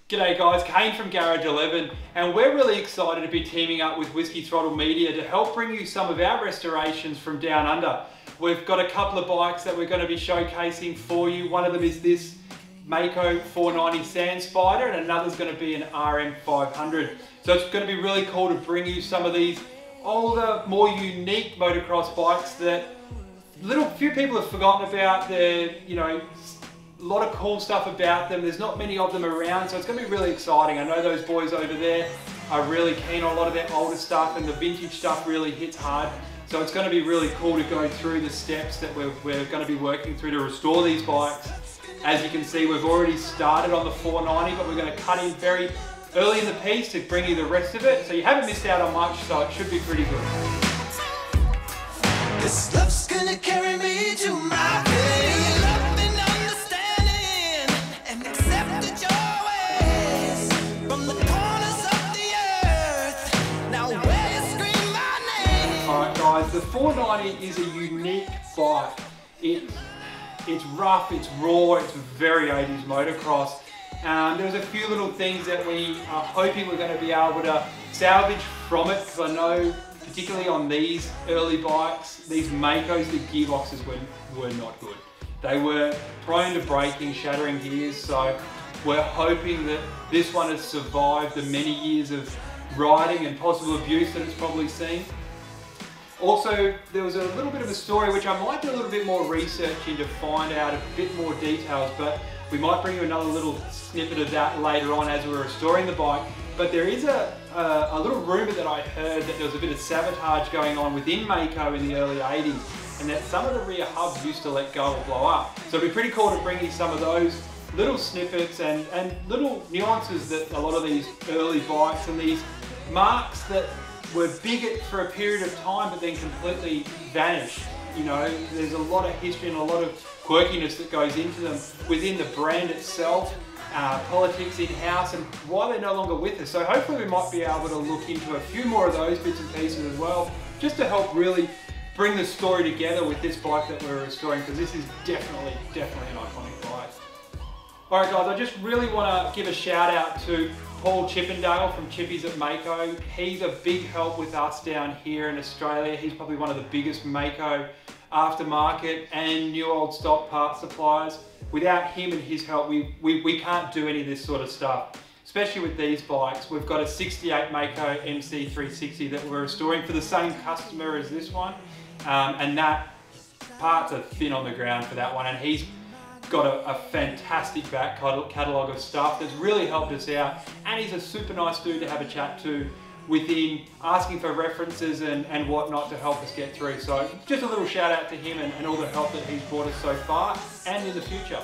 G'day guys, Kane from Garage 11, and we're really excited to be teaming up with Whiskey Throttle Media to help bring you some of our restorations from down under. We've got a couple of bikes that we're going to be showcasing for you. One of them is this Maico 490 Sand Spider, and another's going to be an RM 500. So it's going to be really cool to bring you some of these older, more unique motocross bikes that few people have forgotten about. They're, a lot of cool stuff about them. There's not many of them around, so it's going to be really exciting. I know those boys over there are really keen on a lot of their older stuff, and the vintage stuff really hits hard. So it's going to be really cool to go through the steps that we're going to be working through to restore these bikes. As you can see, we've already started on the 490, but we're going to cut in very early in the piece to bring you the rest of it. So you haven't missed out on much, so it should be pretty good. This love's gonna carry me to my grave. The 490 is a unique bike. It's rough, it's raw, it's very 80s motocross. There's a few little things that we are hoping we're going to be able to salvage from it, because I know particularly on these early bikes, these Maicos, the gearboxes were not good. They were prone to breaking, shattering gears, so we're hoping that this one has survived the many years of riding and possible abuse that it's probably seen. Also, there was a little bit of a story which I might do a little bit more research into to find out a bit more details, but we might bring you another little snippet of that later on as we're restoring the bike. But there is a little rumour that I heard that there was a bit of sabotage going on within Maico in the early 80s, and that some of the rear hubs used to let go or blow up. So it'd be pretty cool to bring you some of those little snippets and little nuances that a lot of these early bikes and these marks that were big for a period of time but then completely vanished. There's a lot of history and a lot of quirkiness that goes into them within the brand itself, politics in-house, and why they're no longer with us. So hopefully we might be able to look into a few more of those bits and pieces as well, just to help really bring the story together with this bike that we're restoring, because this is definitely an iconic bike. Alright guys, I just really want to give a shout out to Paul Chippendale from Chippies at Maico. He's a big help with us down here in Australia. He's probably one of the biggest Maico aftermarket and new old stock part suppliers. Without him and his help, we can't do any of this sort of stuff, especially with these bikes. We've got a 68 Maico MC360 that we're restoring for the same customer as this one, and that parts are thin on the ground for that one, and he's got a fantastic back catalogue of stuff that's really helped us out, and he's a super nice dude to have a chat to within asking for references and whatnot to help us get through. So just a little shout out to him and all the help that he's brought us so far and in the future.